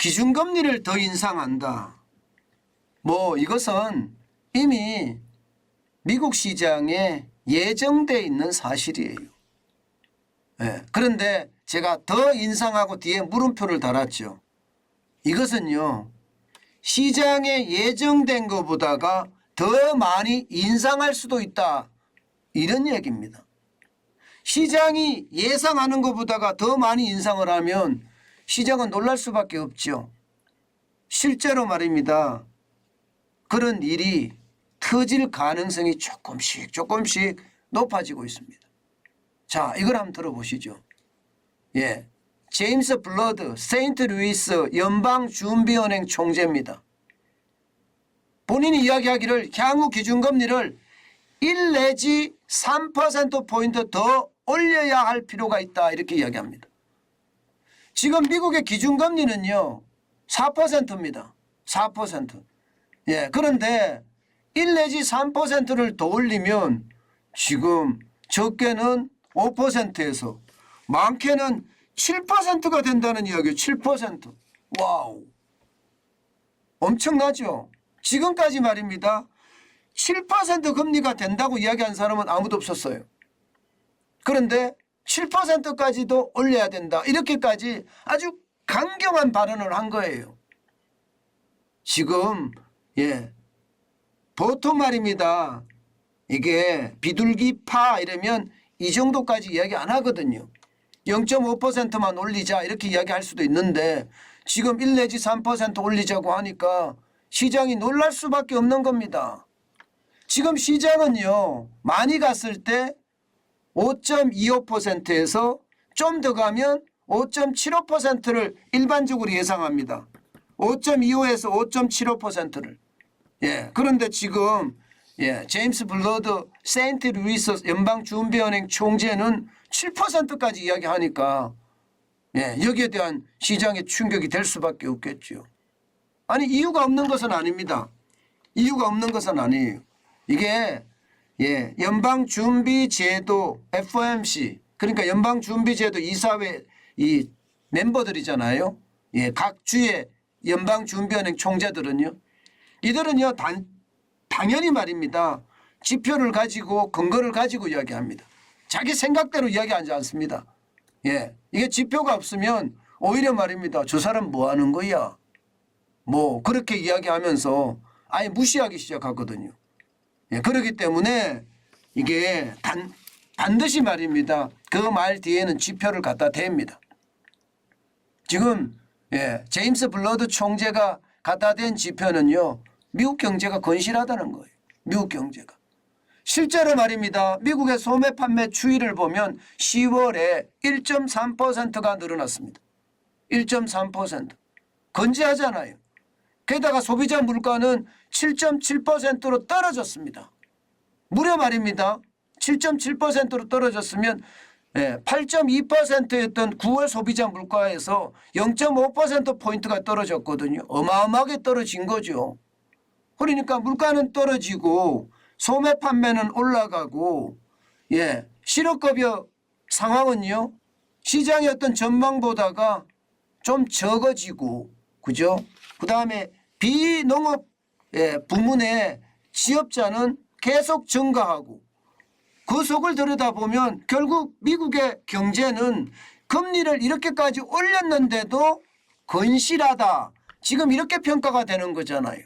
기준금리를 더 인상한다. 뭐 이것은 이미 미국 시장에 예정돼 있는 사실이에요. 그런데 제가 더 인상하고 뒤에 물음표를 달았죠. 이것은요, 시장에 예정된 것보다가 더 많이 인상할 수도 있다, 이런 얘기입니다. 시장이 예상하는 것보다가 더 많이 인상을 하면 시장은 놀랄 수밖에 없죠. 실제로 말입니다. 그런 일이 터질 가능성이 조금씩 높아지고 있습니다. 자, 이걸 한번 들어보시죠. 제임스 블러드 세인트루이스 연방준비은행 총재입니다. 본인이 이야기하기를 향후 기준금리를 1 내지 3%포인트 더 올려야 할 필요가 있다, 이렇게 이야기합니다. 지금 미국의 기준금리는요 4%입니다. 4%. 그런데 1 내지 3%를 더 올리면 지금 적게는 5%에서 많게는 7%가 된다는 이야기예요. 7%. 와우. 엄청나죠? 지금까지 말입니다. 7% 금리가 된다고 이야기한 사람은 아무도 없었어요. 그런데 7%까지도 올려야 된다, 이렇게까지 아주 강경한 발언을 한 거예요. 지금 보통 말입니다. 이게 비둘기파 이러면 이 정도까지 이야기 안 하거든요. 0.5%만 올리자 이렇게 이야기할 수도 있는데 지금 1 내지 3% 올리자고 하니까 시장이 놀랄 수밖에 없는 겁니다. 지금 시장은요 많이 갔을 때 5.25%에서 좀 더 가면 5.75%를 일반적으로 예상합니다. 5.25에서 5.75%를. 그런데 지금 제임스 블러드 세인트루이스 연방준비은행 총재는 7%까지 이야기하니까 여기에 대한 시장의 충격이 될 수밖에 없겠죠. 아니, 이유가 없는 것은 아닙니다. 이유가 없는 것은 아니에요. 이게 연방준비제도 FOMC, 그러니까 연방준비제도 이사회 이 멤버들이잖아요. 각 주의 연방준비은행 총재들은요. 이들은요 당연히 말입니다. 지표를 가지고 근거를 가지고 이야기합니다. 자기 생각대로 이야기하지 않습니다. 이게 지표가 없으면 오히려 말입니다. 저 사람 뭐 하는 거야? 뭐 그렇게 이야기하면서 아예 무시하기 시작하거든요. 그렇기 때문에 이게 반드시 말입니다. 그 말 뒤에는 지표를 갖다 댑니다. 지금 제임스 블러드 총재가 갖다 댄 지표는요. 미국 경제가 건실하다는 거예요. 미국 경제가. 실제로 말입니다. 미국의 소매 판매 추이를 보면 10월에 1.3%가 늘어났습니다. 1.3%. 건재하잖아요. 게다가 소비자 물가는 7.7%로 떨어졌습니다. 무려 말입니다. 7.7%로 떨어졌으면 8.2%였던 9월 소비자 물가에서 0.5%포인트가 떨어졌거든요. 어마어마하게 떨어진 거죠. 그러니까 물가는 떨어지고 소매 판매는 올라가고 실업급여 상황은요. 시장의 어떤 전망보다가 좀 적어지고 그죠? 그다음에 비농업 부문의 취업자는 계속 증가하고 그 속을 들여다보면 결국 미국의 경제는 금리를 이렇게까지 올렸는데도 건실하다. 지금 이렇게 평가가 되는 거잖아요.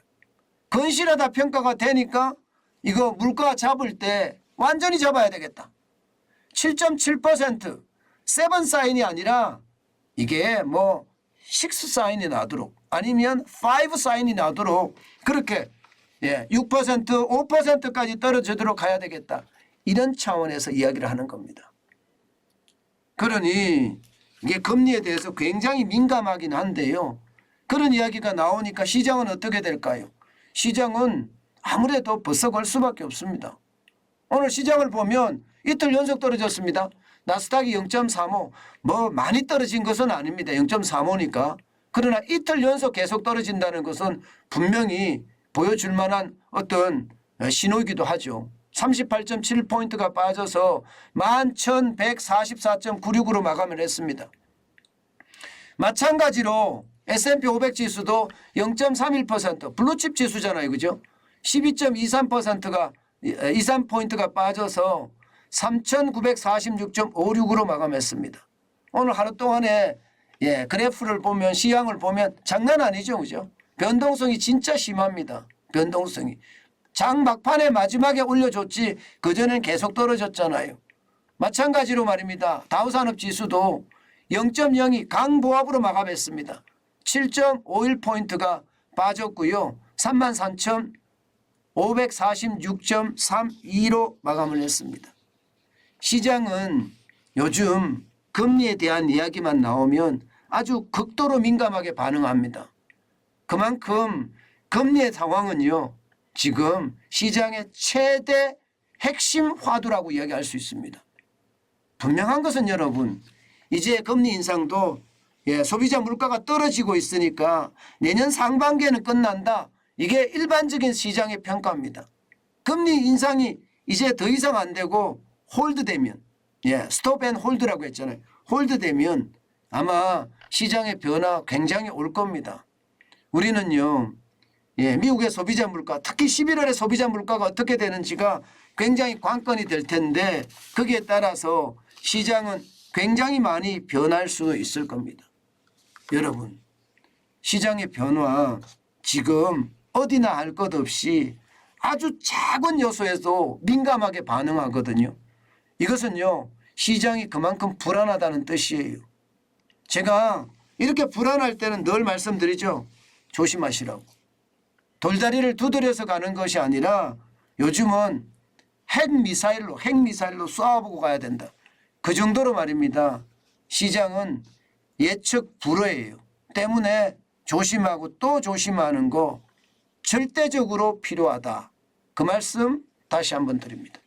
건실하다 평가가 되니까 이거 물가 잡을 때 완전히 잡아야 되겠다. 7.7% 7 사인이 아니라 이게 뭐 6 사인이 나도록 아니면 5 사인이 나도록 그렇게 6% 5%까지 떨어지도록 가야 되겠다. 이런 차원에서 이야기를 하는 겁니다. 그러니 이게 금리에 대해서 굉장히 민감하긴 한데요. 그런 이야기가 나오니까 시장은 어떻게 될까요? 시장은 아무래도 벗어갈 수밖에 없습니다. 오늘 시장을 보면 이틀 연속 떨어졌습니다. 나스닥이 0.35 뭐 많이 떨어진 것은 아닙니다. 0.35니까. 그러나 이틀 연속 계속 떨어진다는 것은 분명히 보여줄 만한 어떤 신호이기도 하죠. 38.7포인트가 빠져서 11,144.96으로 마감을 했습니다. 마찬가지로 S&P 500 지수도 0.31% 블루칩 지수잖아요. 그죠? 12.23%가 23포인트가 빠져서 3,946.56으로 마감했습니다. 오늘 하루 동안에 그래프를 보면 시향을 보면 장난 아니죠. 그죠? 변동성이 진짜 심합니다. 변동성이. 장 막판에 마지막에 올려줬지 그전엔 계속 떨어졌잖아요. 마찬가지로 말입니다. 다우산업지수도 0.02 강보합으로 마감했습니다. 7.51포인트가 빠졌고요. 33,546.32로 마감을 했습니다. 시장은 요즘 금리에 대한 이야기만 나오면 아주 극도로 민감하게 반응합니다. 그만큼 금리의 상황은요. 지금 시장의 최대 핵심 화두라고 이야기할 수 있습니다. 분명한 것은 여러분 이제 금리 인상도 소비자 물가가 떨어지고 있으니까 내년 상반기에는 끝난다. 이게 일반적인 시장의 평가입니다. 금리 인상이 이제 더 이상 안 되고 홀드되면 스톱 앤 홀드라고 했잖아요. 홀드되면 아마 시장의 변화 굉장히 올 겁니다. 우리는요. 미국의 소비자 물가 특히 11월에 소비자 물가가 어떻게 되는지가 굉장히 관건이 될 텐데 거기에 따라서 시장은 굉장히 많이 변할 수도 있을 겁니다. 여러분 시장의 변화 지금 어디나 할 것 없이 아주 작은 요소에도 민감하게 반응하거든요. 이것은요 시장이 그만큼 불안하다는 뜻이에요. 제가 이렇게 불안할 때는 늘 말씀드리죠. 조심하시라고. 돌다리를 두드려서 가는 것이 아니라 요즘은 핵미사일로 쏘아보고 가야 된다. 그 정도로 말입니다. 시장은 예측 불허예요. 때문에 조심하고 또 조심하는 거 절대적으로 필요하다. 그 말씀 다시 한번 드립니다.